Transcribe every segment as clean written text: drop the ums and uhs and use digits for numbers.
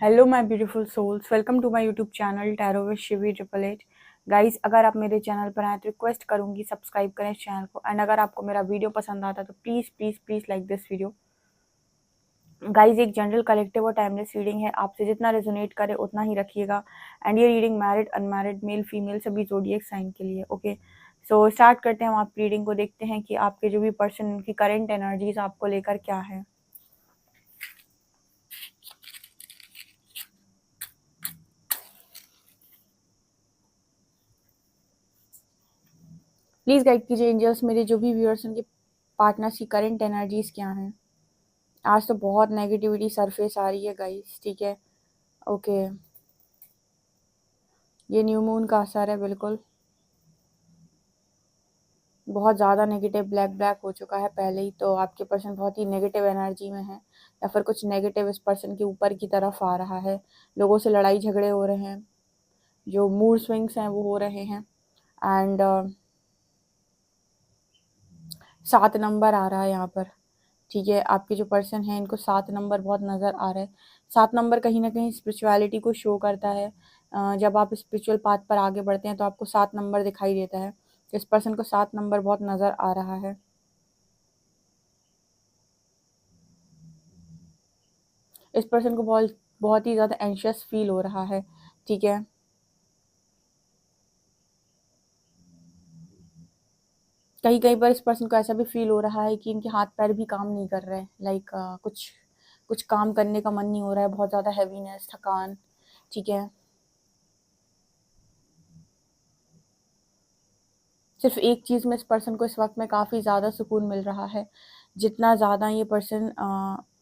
Hello my beautiful souls, welcome to my YouTube channel tarot with Shivi 888। Guys, अगर आप मेरे channel पर आए तो रिक्वेस्ट करूंगी सब्सक्राइब करें इस चैनल को। एंड अगर आपको मेरा वीडियो पसंद आता है तो please please please like this video. Guys, एक जनरल कलेक्टिव और टाइमलेस रीडिंग है, आपसे जितना रेजोनेट करे उतना ही रखिएगा। एंड ये reading married unmarried male female सभी ज़ोडिएक साइन के लिए। ओके, सो स्टार्ट करते हैं हम आपकी रीडिंग को। देखते हैं कि आपके जो भी पर्सन, उनकी करेंट एनर्जीज आपको लेकर क्या है। प्लीज़ गाइड कीजिए एंजल्स, मेरे जो भी व्यूअर्स उनके पार्टनर्स की करंट एनर्जीज क्या हैं। आज तो बहुत नेगेटिविटी सरफेस आ रही है गाइस, ठीक है। ओके, ये न्यू मून का असर है, बिल्कुल बहुत ज़्यादा नेगेटिव ब्लैक ब्लैक हो चुका है पहले ही। तो आपके पर्सन बहुत ही नेगेटिव एनर्जी में है, या फिर कुछ नेगेटिव इस पर्सन के ऊपर की तरफ आ रहा है। लोगों से लड़ाई झगड़े हो रहे हैं, जो मूड स्विंग्स हैं वो हो रहे हैं। एंड 7 नंबर आ रहा है यहाँ पर, ठीक है। आपके जो पर्सन है इनको 7 नंबर बहुत नज़र आ रहा है। 7 नंबर कहीं ना कहीं स्पिरिचुअलिटी को शो करता है। जब आप स्पिरिचुअल पाथ पर आगे बढ़ते हैं तो आपको 7 नंबर दिखाई देता है। इस पर्सन को 7 नंबर बहुत नज़र आ रहा है। इस पर्सन को बहुत बहुत ही ज़्यादा एंशियस फील हो रहा है, ठीक है। कहीं कहीं पर इस पर्सन को ऐसा भी फील हो रहा है कि इनके हाथ पैर भी काम नहीं कर रहे हैं। लाइक कुछ कुछ काम करने का मन नहीं हो रहा है, बहुत ज़्यादा हैवीनेस, थकान, ठीक है। सिर्फ एक चीज़ में इस पर्सन को इस वक्त में काफ़ी ज़्यादा सुकून मिल रहा है। जितना ज़्यादा ये पर्सन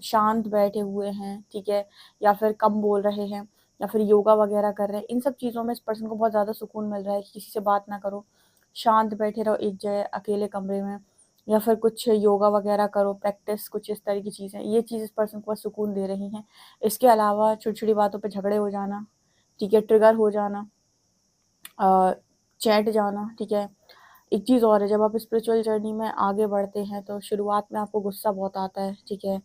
शांत बैठे हुए हैं, ठीक है, या फिर कम बोल रहे हैं, या फिर योगा वगैरह कर रहे हैं, इन सब चीज़ों में इस पर्सन को बहुत ज़्यादा सुकून मिल रहा है कि किसी से बात ना करो, शांत बैठे रहो एक जगह अकेले कमरे में, या फिर कुछ योगा वगैरह करो, प्रैक्टिस, कुछ इस तरह की चीज़ें, ये चीज़ इस पर्सन को बहुत सुकून दे रही हैं। इसके अलावा छोटी छोटी बातों पर झगड़े हो जाना, ठीक है, ट्रिगर हो जाना, चैट जाना, ठीक है। एक चीज़ और है, जब आप स्पिरिचुअल जर्नी में आगे बढ़ते हैं तो शुरुआत में आपको गुस्सा बहुत आता है, ठीक है।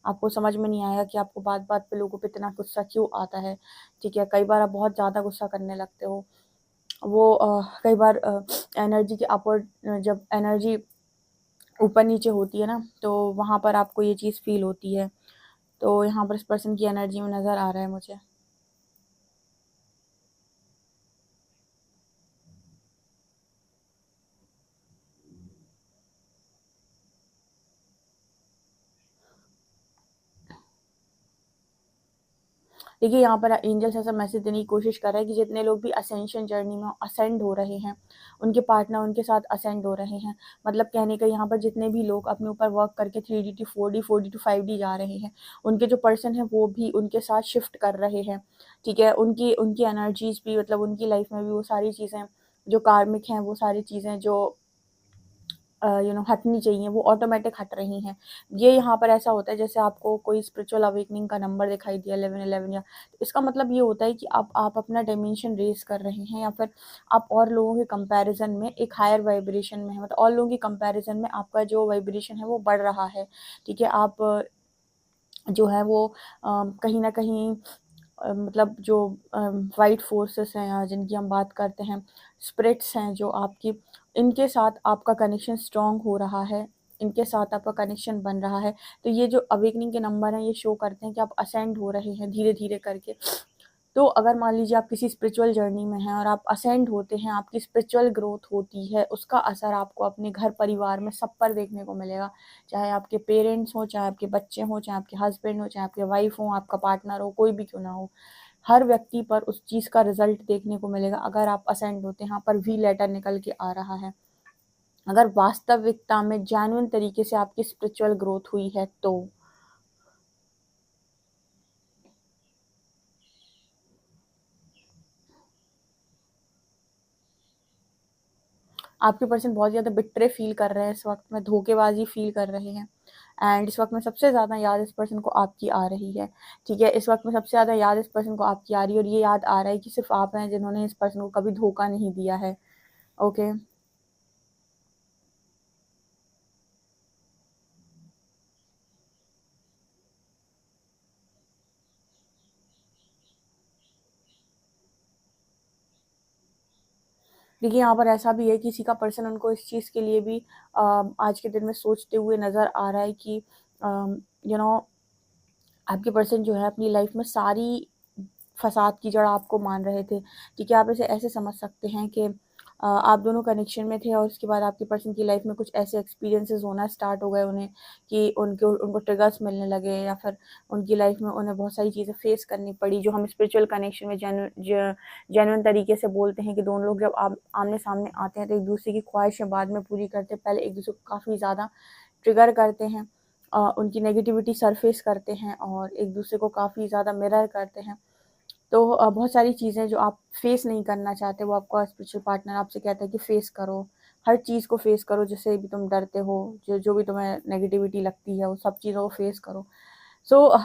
आपको समझ में नहीं आएगा कि आपको बात बात पे लोगों पे इतना गुस्सा क्यों आता है, ठीक है। कई बार आप बहुत ज़्यादा गुस्सा करने लगते हो। वो कई बार एनर्जी के अपवर्ड, जब एनर्जी ऊपर नीचे होती है ना, तो वहाँ पर आपको ये चीज़ फील होती है। तो यहाँ पर इस पर्सन की एनर्जी में नज़र आ रहा है मुझे। देखिए, यहाँ पर एंजल्स ऐसा मैसेज देने की कोशिश कर रहा है कि जितने लोग भी असेंशन जर्नी में असेंड हो रहे हैं, उनके पार्टनर उनके साथ असेंड हो रहे हैं। मतलब कहने का यहाँ पर जितने भी लोग अपने ऊपर वर्क करके 3D to 4D 4D to 5D जा रहे हैं, उनके जो पर्सन है वो भी उनके साथ शिफ्ट कर रहे हैं, ठीक है। उनकी उनकी एनर्जीज भी, मतलब उनकी लाइफ में भी वो सारी चीज़ें जो कार्मिक हैं, वो सारी चीज़ें जो हटनी चाहिए, वो ऑटोमेटिक हट रही हैं। ये यहाँ पर ऐसा होता है जैसे आपको कोई स्पिरिचुअल अवेकनिंग का नंबर दिखाई दिया 1111, या तो इसका मतलब ये होता है कि आप अपना डायमेंशन रेज कर रहे हैं, या फिर आप और लोगों के कंपैरिजन में एक हायर वाइब्रेशन में है। मतलब और लोगों की कंपैरिजन में आपका जो वाइब्रेशन है वो बढ़ रहा है, ठीक है। आप जो है वो कहीं ना कहीं मतलब जो वाइट फोर्सेस हैं, या जिनकी हम बात करते हैं, स्पिरिट्स हैं जो आपकी, इनके साथ आपका कनेक्शन स्ट्रॉन्ग हो रहा है, इनके साथ आपका कनेक्शन बन रहा है। तो ये जो अवेकनिंग के नंबर हैं ये शो करते हैं कि आप असेंड हो रहे हैं धीरे धीरे करके। तो अगर मान लीजिए आप किसी स्पिरिचुअल जर्नी में हैं और आप असेंड होते हैं, आपकी स्पिरिचुअल ग्रोथ होती है, उसका असर आपको अपने घर परिवार में सब पर देखने को मिलेगा। चाहे आपके पेरेंट्स हों, चाहे आपके बच्चे हों, चाहे आपके हस्बैंड हो, चाहे आपके वाइफ हो, आपका पार्टनर हो, कोई भी क्यों ना हो, हर व्यक्ति पर उस चीज़ का रिजल्ट देखने को मिलेगा अगर आप असेंड होते हैं। यहाँ पर वी लेटर निकल के आ रहा है। अगर वास्तविकता में जेन्युइन तरीके से आपकी स्पिरिचुअल ग्रोथ हुई है तो आपके पर्सन बहुत ज़्यादा बिट्रे फील कर रहे हैं इस वक्त में, धोखेबाजी फील कर रहे हैं। एंड इस वक्त में सबसे ज़्यादा याद इस पर्सन को आपकी आ रही है, ठीक है। इस वक्त में सबसे ज़्यादा याद इस पर्सन को आपकी आ रही है, और ये याद आ रहा है कि सिर्फ आप हैं जिन्होंने इस पर्सन को कभी धोखा नहीं दिया है। ओके, देखिए यहाँ पर ऐसा भी है, किसी का पर्सन उनको इस चीज़ के लिए भी आज के दिन में सोचते हुए नज़र आ रहा है कि यू नो आपके पर्सन जो है अपनी लाइफ में सारी फसाद की जड़ आपको मान रहे थे। ठीक है, आप इसे ऐसे समझ सकते हैं कि आप दोनों कनेक्शन में थे और उसके बाद आपके पर्सन की लाइफ में कुछ ऐसे एक्सपीरियंसेस होना स्टार्ट हो गए उन्हें, कि उनको ट्रिगर्स मिलने लगे, या फिर उनकी लाइफ में उन्हें बहुत सारी चीज़ें फेस करनी पड़ी, जो हम स्पिरिचुअल कनेक्शन में जेन्युइन तरीके से बोलते हैं कि दोनों लोग जब आमने सामने आते हैं तो एक दूसरे की ख्वाहिशें बाद में पूरी करते हैं, पहले एक दूसरे को काफ़ी ज़्यादा ट्रिगर करते हैं, उनकी नेगेटिविटी सरफेस करते हैं और एक दूसरे को काफ़ी ज़्यादा मिरर करते हैं। तो बहुत सारी चीज़ें जो आप फेस नहीं करना चाहते, वो आपका स्पिरिचुअल पार्टनर आपसे कहता है कि फेस करो, हर चीज़ को फेस करो, जिससे भी तुम डरते हो, जो भी तुम्हें नेगेटिविटी लगती है, वो सब चीज़ों को फेस करो। सो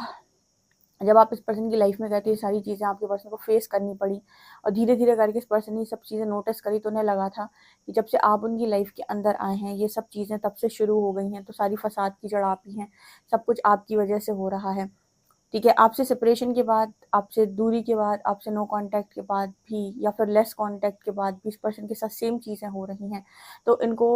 जब आप इस पर्सन की लाइफ में गए तो ये सारी चीज़ें आपके पर्सन को फेस करनी पड़ी, और धीरे धीरे करके इस पर्सन ने ये सब चीज़ें नोटिस करी, तो उन्हें लगा था कि जब से आप उनकी लाइफ के अंदर आए हैं, ये सब चीज़ें तब से शुरू हो गई हैं, तो सारी फसाद की जड़ आप ही हैं, सब कुछ आपकी वजह से हो रहा है। ठीक है, आपसे सेपरेशन के बाद, आपसे दूरी के बाद, आपसे नो कांटेक्ट के बाद भी, या फिर लेस कांटेक्ट के बाद भी इस पर्सन के साथ सेम चीज़ें हो रही हैं। तो इनको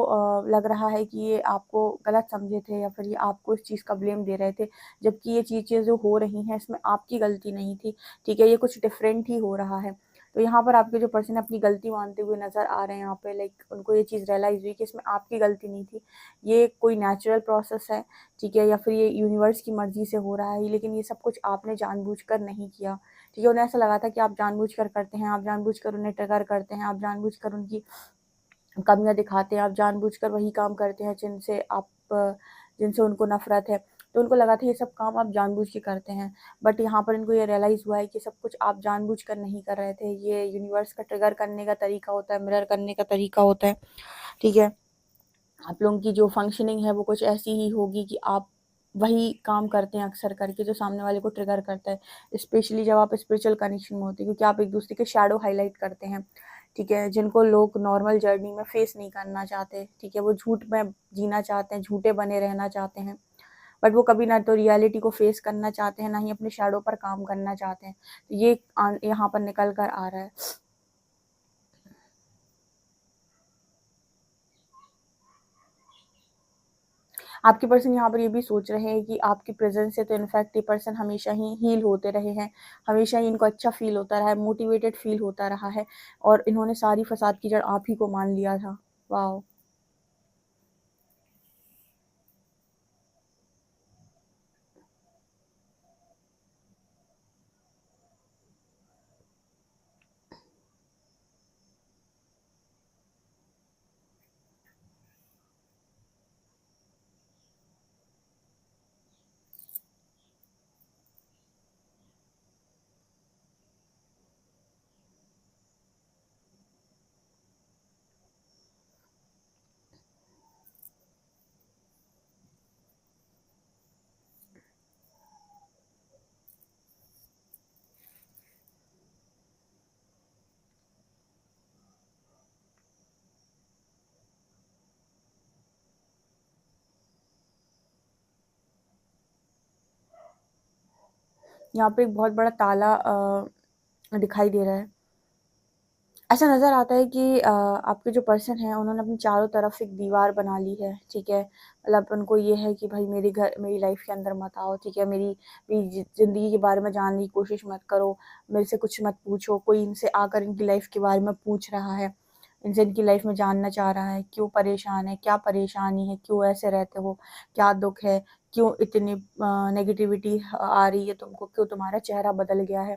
लग रहा है कि ये आपको गलत समझे थे, या फिर ये आपको इस चीज़ का ब्लेम दे रहे थे, जबकि ये चीज़ें जो हो रही हैं इसमें आपकी गलती नहीं थी। ठीक है, ये कुछ डिफरेंट ही हो रहा है। तो यहाँ पर आपके जो पर्सन अपनी गलती मानते हुए नज़र आ रहे हैं, यहाँ पे लाइक उनको ये चीज़ रियलाइज़ हुई कि इसमें आपकी गलती नहीं थी, ये कोई नेचुरल प्रोसेस है। ठीक है, या फिर ये यूनिवर्स की मर्ज़ी से हो रहा है, लेकिन ये सब कुछ आपने जानबूझकर नहीं किया। ठीक है, उन्हें ऐसा लगा था कि आप जानबूझकर करते हैं, आप जानबूझकर उन्हें ट्रिगर करते हैं, आप जानबूझकर उनकी कमियाँ दिखाते हैं, आप जानबूझकर वही काम करते हैं जिनसे उनको नफ़रत है। तो उनको लगा था ये सब काम आप जानबूझ के करते हैं, बट यहाँ पर इनको ये रियलाइज़ हुआ है कि सब कुछ आप जानबूझकर नहीं कर रहे थे। ये यूनिवर्स का ट्रिगर करने का तरीका होता है, मिरर करने का तरीका होता है। ठीक है? आप लोगों की जो फंक्शनिंग है वो कुछ ऐसी ही होगी कि आप वही काम करते हैं अक्सर करके जो सामने वाले को ट्रिगर करता है, स्पेशली जब आप स्पिरिचुअल कनेक्शन में होते हैं, क्योंकि आप एक दूसरे के शैडो हाईलाइट करते हैं। ठीक है, जिनको लोग नॉर्मल जर्नी में फेस नहीं करना चाहते। ठीक है, वो झूठ में जीना चाहते हैं, झूठे बने रहना चाहते हैं, बट वो कभी ना तो रियलिटी को फेस करना चाहते हैं, ना ही अपने शैडो पर काम करना चाहते हैं। तो ये यहाँ पर निकल कर आ रहा है। आपके पर्सन यहाँ पर ये भी सोच रहे हैं कि आपकी प्रेजेंस से तो इनफैक्ट ये पर्सन हमेशा ही हील होते रहे हैं, हमेशा ही इनको अच्छा फील होता रहा है, मोटिवेटेड फील होता रहा है, और इन्होंने सारी फसाद की जड़ आप ही को मान लिया था। वाह। यहाँ पे एक बहुत बड़ा ताला दिखाई दे रहा है। ऐसा नज़र आता है कि आपके जो पर्सन है उन्होंने अपनी चारों तरफ एक दीवार बना ली है। ठीक है, मतलब उनको ये है कि भाई मेरी लाइफ के अंदर मत आओ। ठीक है, मेरी ज़िंदगी के बारे में जानने की कोशिश मत करो, मेरे से कुछ मत पूछो। कोई इनसे आकर इनकी लाइफ के बारे में पूछ रहा है, इनसे इनकी लाइफ में जानना चाह रहा है, क्यों परेशान है, क्या परेशानी है, क्यों ऐसे रहते हो, क्या दुख है, क्यों इतनी नेगेटिविटी आ रही है तुमको, क्यों तुम्हारा चेहरा बदल गया है।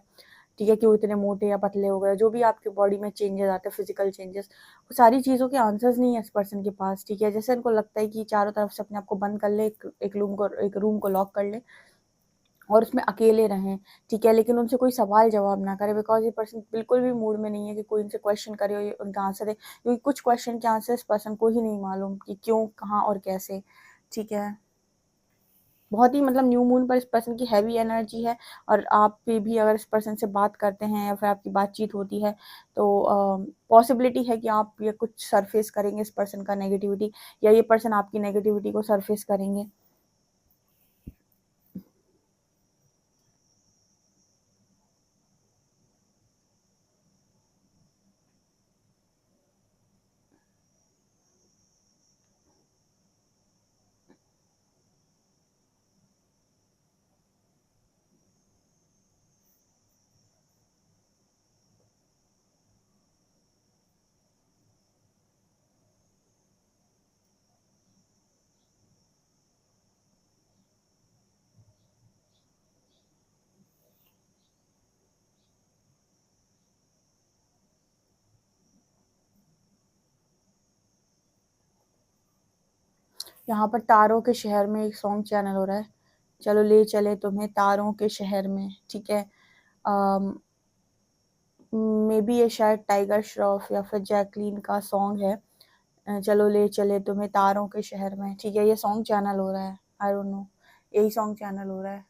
ठीक है, क्यों इतने मोटे या पतले हो गए, जो भी आपकी बॉडी में चेंजेस आते हैं, फिजिकल चेंजेस, वो सारी चीज़ों के आंसर्स नहीं है इस पर्सन के पास। ठीक है, जैसे इनको लगता है कि चारों तरफ से अपने आप को बंद कर ले, एक रूम को लॉक कर ले और उसमें अकेले रहें। ठीक है, लेकिन उनसे कोई सवाल जवाब ना करे, बिकॉज ये पर्सन बिल्कुल भी मूड में नहीं है कि कोई उनसे क्वेश्चन करे और उनका आंसर दे, क्योंकि कुछ क्वेश्चन के आंसर इस पर्सन को ही नहीं मालूम कि क्यों, कहाँ और कैसे। ठीक है, बहुत ही मतलब न्यू मून पर इस पर्सन की हैवी एनर्जी है, और आप भी अगर इस पर्सन से बात करते हैं या फिर आपकी बातचीत होती है, तो पॉसिबिलिटी है कि आप ये कुछ सरफेस करेंगे इस पर्सन का नेगेटिविटी, या ये पर्सन आपकी नेगेटिविटी को सरफेस करेंगे। यहाँ पर तारों के शहर में एक सॉन्ग चैनल हो रहा है, चलो ले चले तुम्हें तारों के शहर में, ठीक है। मे बी ये शायद टाइगर श्रॉफ या फिर जैकलीन का सॉन्ग है, चलो ले चले तुम्हें तारों के शहर में, ठीक है। ये सॉन्ग चैनल हो रहा है, आई डोंट नो, यही सॉन्ग चैनल हो रहा है।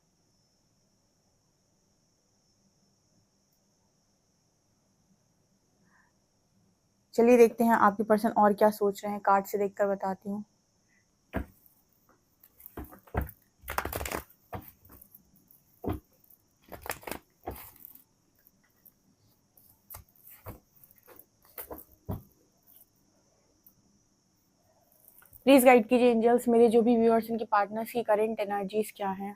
चलिए देखते हैं आपके पर्सन और क्या सोच रहे हैं, कार्ड से देखकर बताती हूँ। प्लीज गाइड कीजिए एंजल्स, मेरे जो भी व्यूअर्स इनके पार्टनर्स की करंट एनर्जीज क्या हैं।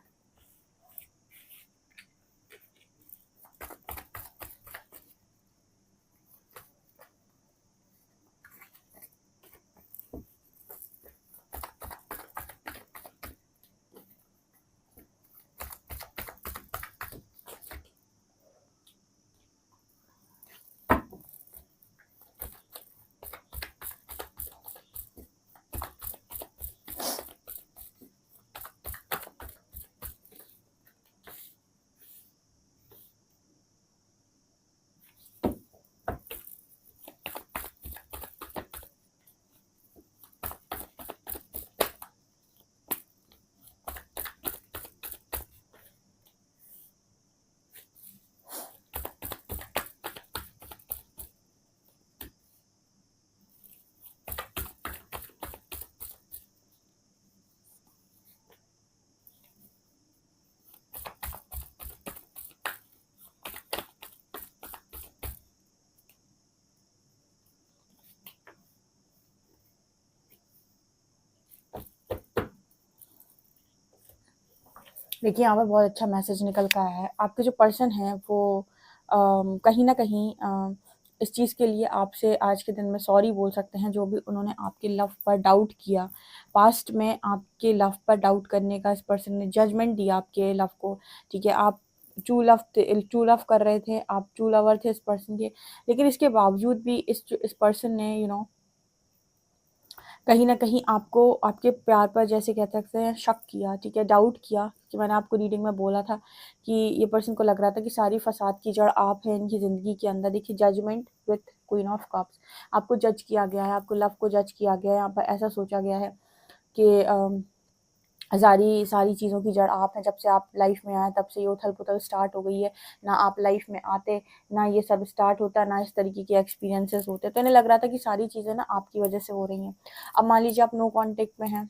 देखिए यहाँ पर बहुत अच्छा मैसेज निकल कर आया है। आपके जो पर्सन है वो कहीं ना कहीं इस चीज़ के लिए आपसे आज के दिन में सॉरी बोल सकते हैं, जो भी उन्होंने आपके लव पर डाउट किया। पास्ट में आपके लव पर डाउट करने का इस पर्सन ने जजमेंट दिया आपके लव को, ठीक है। आप ट्रू लव कर रहे थे, आप ट्रू लवर थे इस पर्सन के, लेकिन इसके बावजूद भी इस पर्सन ने कहीं न कहीं आपको आपके प्यार पर जैसे कह सकते हैं शक किया, ठीक है, डाउट किया। कि मैंने आपको रीडिंग में बोला था कि ये पर्सन को लग रहा था कि सारी फसाद की जड़ आप हैं इनकी ज़िंदगी के अंदर। देखिए judgement with queen of cups, आपको जज किया गया है, आपको लव को जज किया गया है। यहाँ पर ऐसा सोचा गया है कि सारी सारी चीज़ों की जड़ आप हैं। जब से आप लाइफ में आए तब से ये उथल-पुथल स्टार्ट हो गई है। ना आप लाइफ में आते, ना ये सब स्टार्ट होता, ना इस तरीके के एक्सपीरियंसेस होते। तो इन्हें लग रहा था कि सारी चीज़ें ना आपकी वजह से हो रही हैं। अब मान लीजिए आप नो कॉन्टैक्ट में हैं,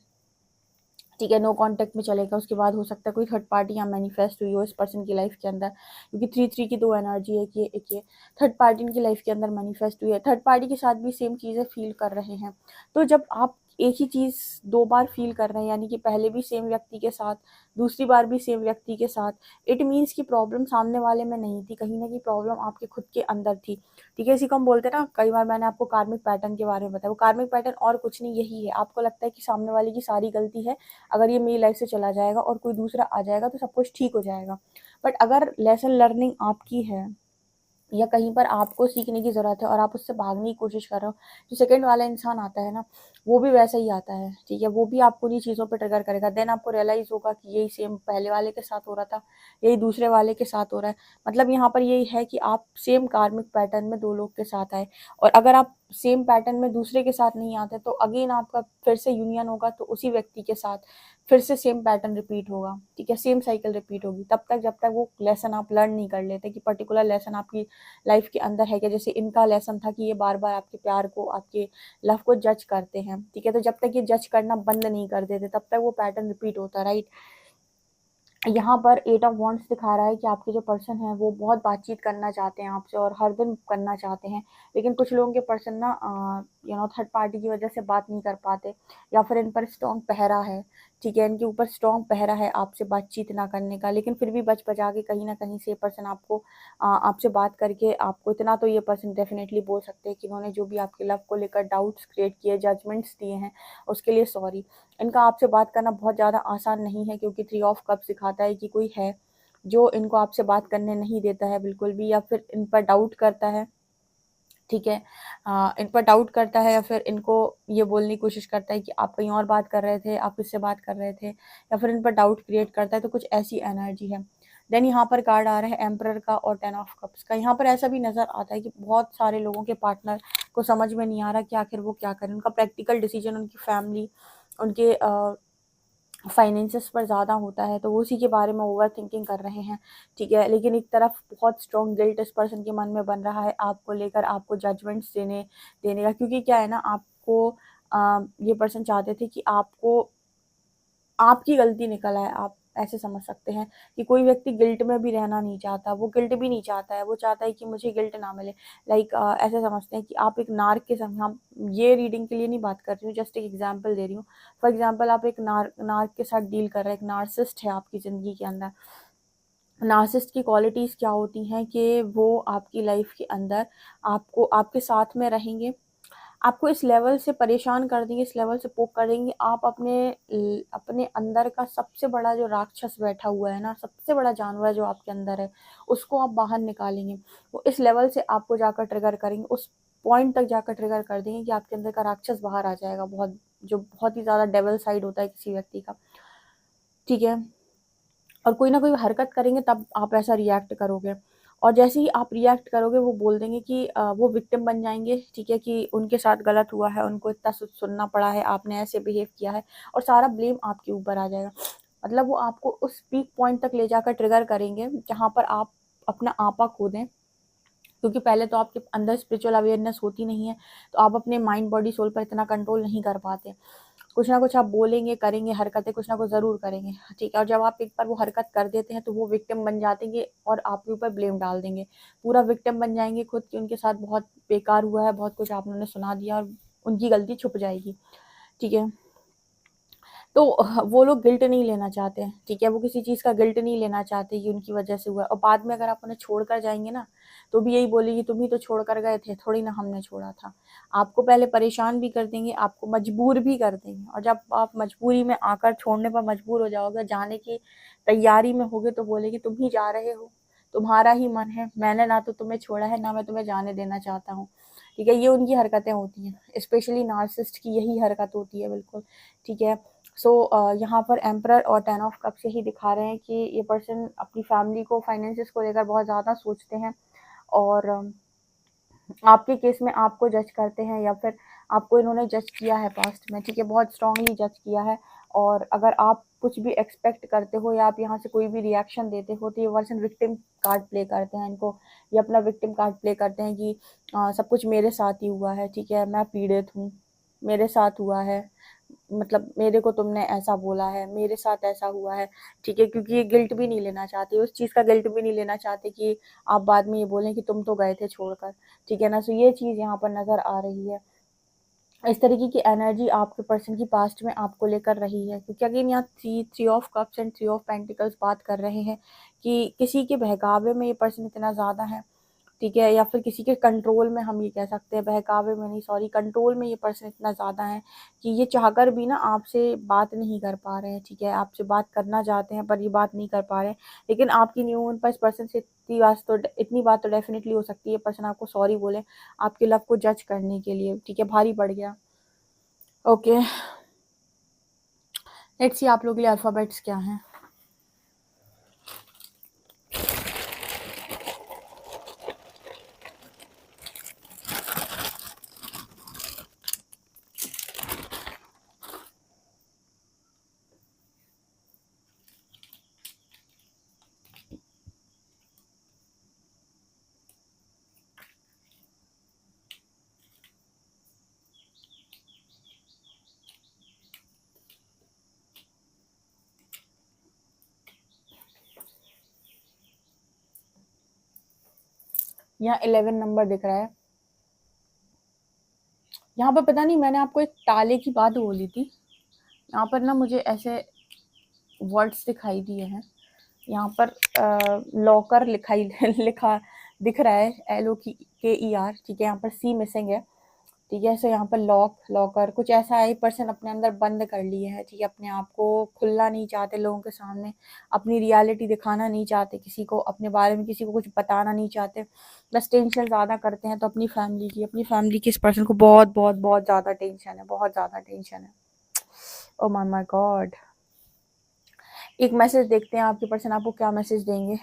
ठीक है, नो कॉन्टैक्ट में चलेगा। उसके बाद हो सकता है कोई थर्ड पार्टी यहाँ मैनिफेस्ट हुई हो इस पर्सन की लाइफ के अंदर, क्योंकि 3-3 की 2 एनर्जी है कि एक ये थर्ड पार्टी इनकी लाइफ के अंदर मैनिफेस्ट हुई है। थर्ड पार्टी के साथ भी सेम चीज़ें फील कर रहे हैं। तो जब आप एक ही चीज़ 2 बार फील कर रहे हैं, यानी कि पहले भी सेम व्यक्ति के साथ, दूसरी बार भी सेम व्यक्ति के साथ, इट मीन्स कि प्रॉब्लम सामने वाले में नहीं थी, कहीं न कहीं प्रॉब्लम आपके खुद के अंदर थी, ठीक है। इसी को हम बोलते हैं ना, कई बार मैंने आपको कार्मिक पैटर्न के बारे में बताया। वो कार्मिक पैटर्न और कुछ नहीं, यही है। आपको लगता है कि सामने वाले की सारी गलती है, अगर ये मेरी लाइफ से चला जाएगा और कोई दूसरा आ जाएगा तो सब कुछ ठीक हो जाएगा। बट अगर लेसन लर्निंग आपकी है या कहीं पर आपको सीखने की ज़रूरत है और आप उससे भागने की कोशिश कर रहे हो, जो सेकंड वाला इंसान आता है ना, वो भी वैसा ही आता है, ठीक है। वो भी आपको उन्हीं चीज़ों पे ट्रिगर करेगा। देन आपको रियलाइज़ होगा कि यही सेम पहले वाले के साथ हो रहा था, यही दूसरे वाले के साथ हो रहा है। मतलब यहाँ पर यही है कि आप सेम कार्मिक पैटर्न में 2 लोग के साथ आए, और अगर आप सेम पैटर्न में दूसरे के साथ नहीं आते तो अगेन आपका फिर से यूनियन होगा, तो उसी व्यक्ति के साथ फिर से सेम पैटर्न रिपीट होगा, ठीक है, सेम साइकिल रिपीट होगी। तब तक जब तक वो लेसन आप लर्न नहीं कर लेते कि पर्टिकुलर लेसन आपकी लाइफ के अंदर है क्या। जैसे इनका लेसन था कि ये बार बार आपके प्यार को, आपके लव को जज करते हैं, ठीक है। तो जब तक ये जज करना बंद नहीं कर देते तब तक वो पैटर्न रिपीट होता है, राइट। यहाँ पर 8 ऑफ वॉन्ड्स दिखा रहा है कि आपके जो पर्सन है वो बहुत बातचीत करना चाहते हैं आपसे और हर दिन करना चाहते हैं, लेकिन कुछ लोगों के पर्सन ना थर्ड पार्टी की वजह से बात नहीं कर पाते, या फिर इन पर स्ट्रॉन्ग पहरा है, ठीक है, इनके ऊपर स्ट्रॉन्ग पहरा है आपसे बातचीत ना करने का। लेकिन फिर भी बच बचा के कहीं ना कहीं से ये पर्सन आपको आपसे बात करके आपको इतना तो ये पर्सन डेफिनेटली बोल सकते हैं कि इन्होंने जो भी आपके लव को लेकर डाउट्स क्रिएट किए, जजमेंट्स दिए हैं, उसके लिए सॉरी। इनका आपसे बात करना बहुत ज़्यादा आसान नहीं है, क्योंकि 3 ऑफ कप्स दिखाता है कि कोई है जो इनको आपसे बात करने नहीं देता है बिल्कुल भी, या फिर इन पर डाउट करता है, ठीक है। इन पर डाउट करता है या फिर इनको ये बोलने की कोशिश करता है कि आप कहीं और बात कर रहे थे, आप किससे बात कर रहे थे, या फिर इन पर डाउट क्रिएट करता है, तो कुछ ऐसी एनर्जी है। देन यहाँ पर कार्ड आ रहा है एम्परर का और 10 ऑफ कप्स का। यहाँ पर ऐसा भी नज़र आता है कि बहुत सारे लोगों के पार्टनर को समझ में नहीं आ रहा कि आखिर वो क्या करें। उनका प्रैक्टिकल डिसीजन उनकी फैमिली, उनके फाइनेंसेस पर ज़्यादा होता है, तो वो उसी के बारे में ओवर थिंकिंग कर रहे हैं, ठीक है। लेकिन एक तरफ बहुत स्ट्रॉन्ग गिल्ट इस पर्सन के मन में बन रहा है आपको लेकर, आपको जजमेंट्स देने का, क्योंकि क्या है ना, आपको ये पर्सन चाहते थे कि आपको आपकी गलती निकल आए। आप ऐसे समझ सकते हैं कि कोई व्यक्ति गिल्ट में भी रहना नहीं चाहता, वो गिल्ट भी नहीं चाहता है, वो चाहता है कि मुझे गिल्ट ना मिले। लाइक ऐसे समझते हैं कि आप एक नार्क के संग, हम ये रीडिंग के लिए नहीं बात कर रही हूँ, जस्ट एक एग्जांपल दे रही हूँ। फॉर एग्जांपल आप एक नार्क के साथ डील कर रहे हैं, एक नार्सिस्ट है आपकी ज़िंदगी के अंदर। नार्सिसिस्ट की क्वालिटीज़ क्या होती हैं कि वो आपकी लाइफ के अंदर आपको, आपके साथ में रहेंगे, आपको इस लेवल से परेशान कर देंगे, इस लेवल से पोक कर देंगे, आप अपने अंदर का सबसे बड़ा जो राक्षस बैठा हुआ है ना, सबसे बड़ा जानवर जो आपके अंदर है, उसको आप बाहर निकालेंगे। वो इस लेवल से आपको जाकर ट्रिगर करेंगे, उस पॉइंट तक जाकर ट्रिगर कर देंगे कि आपके अंदर का राक्षस बाहर आ जाएगा, बहुत जो बहुत ही ज़्यादा डेविल साइड होता है किसी व्यक्ति का, ठीक है। और कोई ना कोई हरकत करेंगे तब आप ऐसा रिएक्ट करोगे, और जैसे ही आप रिएक्ट करोगे वो बोल देंगे कि वो विक्टिम बन जाएंगे, ठीक है, कि उनके साथ गलत हुआ है, उनको इतना सुनना पड़ा है, आपने ऐसे बिहेव किया है, और सारा ब्लेम आपके ऊपर आ जाएगा। मतलब वो आपको उस पीक पॉइंट तक ले जाकर ट्रिगर करेंगे जहाँ पर आप अपना आपा खो दें, क्योंकि पहले तो आपके अंदर स्पिरिचुअल अवेयरनेस होती नहीं है, तो आप अपने माइंड बॉडी सोल पर इतना कंट्रोल नहीं कर पाते। कुछ ना कुछ आप बोलेंगे, करेंगे, हरकतें कुछ ना कुछ ज़रूर करेंगे, ठीक है। और जब आप एक बार वो हरकत कर देते हैं तो वो विक्टिम बन जाते हैं और आपके ऊपर ब्लेम डाल देंगे, पूरा विक्टिम बन जाएंगे खुद, कि उनके साथ बहुत बेकार हुआ है, बहुत कुछ आपने सुना दिया, और उनकी गलती छुप जाएगी, ठीक है। तो वो लोग गिल्ट नहीं लेना चाहते हैं, ठीक है, वो किसी चीज़ का गिल्ट नहीं लेना चाहते कि उनकी वजह से हुआ है। और बाद में अगर आप उन्हें छोड़ कर जाएंगे ना, तो भी यही बोलेगी तुम ही तो छोड़ कर गए थे, थोड़ी ना हमने छोड़ा था। आपको पहले परेशान भी कर देंगे, आपको मजबूर भी कर देंगे, और जब आप मजबूरी में आकर छोड़ने पर मजबूर हो जाओगे, जाने की तैयारी में होगे, तो बोलेगी तुम ही जा रहे हो, तुम्हारा ही मन है, मैंने ना तो तुम्हें छोड़ा है, ना मैं तुम्हें जाने देना चाहता हूँ, ठीक है। ये उनकी हरकतें होती हैं, स्पेशली नार्सिसिस्ट की यही हरकत होती है, बिल्कुल, ठीक है। सो यहाँ पर एम्परर और 10 ऑफ कप्स यही दिखा रहे हैं कि ये पर्सन अपनी फैमिली को, फाइनेंसेस को लेकर बहुत ज़्यादा सोचते हैं, और आपके केस में आपको जज करते हैं, या फिर आपको इन्होंने जज किया है पास्ट में, ठीक है, बहुत स्ट्रांगली जज किया है। और अगर आप कुछ भी एक्सपेक्ट करते हो या आप यहाँ से कोई भी रिएक्शन देते हो, तो ये पर्सन विक्टिम कार्ड प्ले करते हैं, इनको ये अपना विक्टिम कार्ड प्ले करते हैं कि सब कुछ मेरे साथ ही हुआ है, ठीक है, मैं पीड़ित हूँ, मेरे साथ हुआ है, मतलब मेरे को तुमने ऐसा बोला है, मेरे साथ ऐसा हुआ है, ठीक है। क्योंकि ये गिल्ट भी नहीं लेना चाहते, उस चीज़ का गिल्ट भी नहीं लेना चाहते कि आप बाद में ये बोलें कि तुम तो गए थे छोड़कर, ठीक है ना। सो ये चीज़ यहाँ पर नज़र आ रही है, इस तरीके की एनर्जी आपके पर्सन की पास्ट में आपको लेकर रही है, क्योंकि अगेन यहाँ three of cups and 3 of pentacles बात कर रहे हैं कि किसी के बहकावे में ये पर्सन इतना ज़्यादा है, ठीक है, या फिर किसी के कंट्रोल में, हम ये कह सकते हैं, बहकावे में नहीं, सॉरी, कंट्रोल में ये पर्सन इतना ज़्यादा है कि ये चाहकर भी ना आपसे बात नहीं कर पा रहे हैं, ठीक है। आपसे बात करना चाहते हैं पर ये बात नहीं कर पा रहे हैं, लेकिन आपकी न्यून पर इस पर्सन से इतनी बात तो डेफिनेटली हो सकती है, पर्सन आपको सॉरी बोले आपके लव को जज करने के लिए, ठीक है, भारी पड़ गया। ओके, लेट्स सी आप लोग के लिए अल्फ़ाबेट्स क्या हैं। यहाँ 11 नंबर दिख रहा है। यहाँ पर पता नहीं, मैंने आपको एक ताले की बात बोली थी, यहाँ पर ना मुझे ऐसे वर्ड्स दिखाई दिए हैं। यहाँ पर लॉकर लिखा दिख रहा है, LOKER, ठीक है, यहाँ पर C मिसिंग है, ठीक है। सो यहाँ पर लॉकर कुछ ऐसा है, पर्सन अपने अंदर बंद कर लिए है, ठीक है, अपने आप को खुलना नहीं चाहते लोगों के सामने, अपनी रियलिटी दिखाना नहीं चाहते किसी को, अपने बारे में किसी को कुछ बताना नहीं चाहते, बस टेंशन ज़्यादा करते हैं। तो अपनी फैमिली की इस पर्सन को बहुत बहुत बहुत ज़्यादा टेंशन है, बहुत ज़्यादा टेंशन है। Oh my my God. एक मैसेज देखते हैं आपके पर्सन आपको क्या मैसेज देंगे।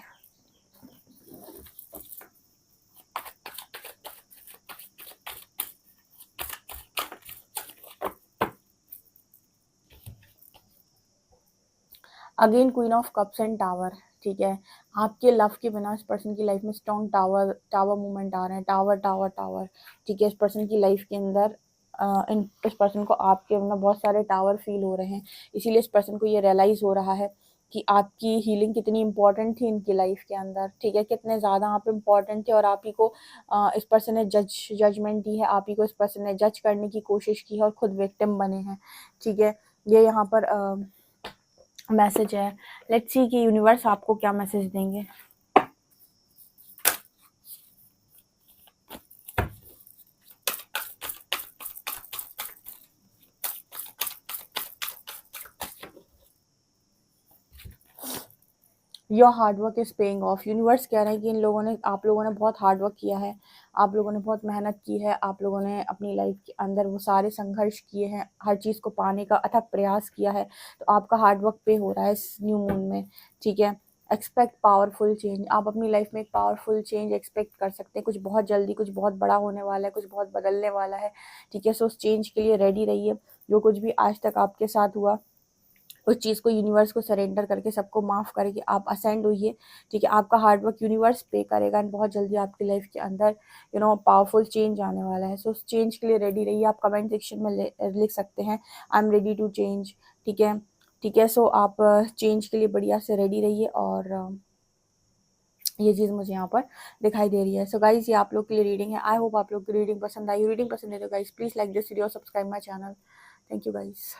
Again queen of cups and tower, ठीक है। आपके लव के बिना इस पर्सन की लाइफ में स्ट्रॉन्ग टावर मूवमेंट आ रहे हैं, टावर टावर टावर, ठीक है। इस पर्सन की लाइफ के अंदर इस पर्सन को आपके अंदर बहुत सारे टावर फील हो रहे हैं, इसीलिए इस पर्सन को ये रियलाइज हो रहा है कि आपकी हीलिंग कितनी इंपॉर्टेंट थी इनकी लाइफ के अंदर, ठीक है, कितने ज़्यादा आप इम्पॉर्टेंट थे और आप ही को इस पर्सन ने जजमेंट दी है, आप ही को इस पर्सन ने जज करने की कोशिश की है और खुद विक्टिम बने हैं, ठीक है। ये यहाँ पर मैसेज है। लेट्स सी कि यूनिवर्स आपको क्या मैसेज देंगे। Your hard work is paying off. Universe कह रहे हैं कि आप लोगों ने बहुत हार्डवर्क किया है, आप लोगों ने बहुत मेहनत की है, आप लोगों ने अपनी लाइफ के अंदर वो सारे संघर्ष किए हैं, हर चीज़ को पाने का अथक प्रयास किया है, तो आपका हार्डवर्क पे हो रहा है इस न्यू मून में, ठीक है। Expect powerful change. आप अपनी लाइफ में एक पावरफुल चेंज एक्सपेक्ट कर सकते हैं, कुछ बहुत जल्दी, कुछ बहुत बड़ा होने वाला है, कुछ बहुत बदलने वाला है, ठीक है। सो उस चेंज के लिए रेडी रहिए। जो कुछ भी आज तक आपके साथ हुआ उस चीज़ को यूनिवर्स को सरेंडर करके सबको माफ़ करके आप असेंड होइए, ठीक है। आपका हार्डवर्क यूनिवर्स पे करेगा एंड बहुत जल्दी आपकी लाइफ के अंदर पावरफुल चेंज आने वाला है। सो उस चेंज के लिए रेडी रहिए। आप कमेंट सेक्शन में लिख सकते हैं I am ready to change, ठीक है, ठीक है। सो आप चेंज के लिए बढ़िया से रेडी रहिए और ये चीज़ मुझे यहाँ पर दिखाई दे रही है। सो गाइज ये आप लोग के लिए रीडिंग है। आई होप आप लोग की रीडिंग पसंद आई। रीडिंग पसंद है तो guys please like this video, subscribe my channel. Thank you guys.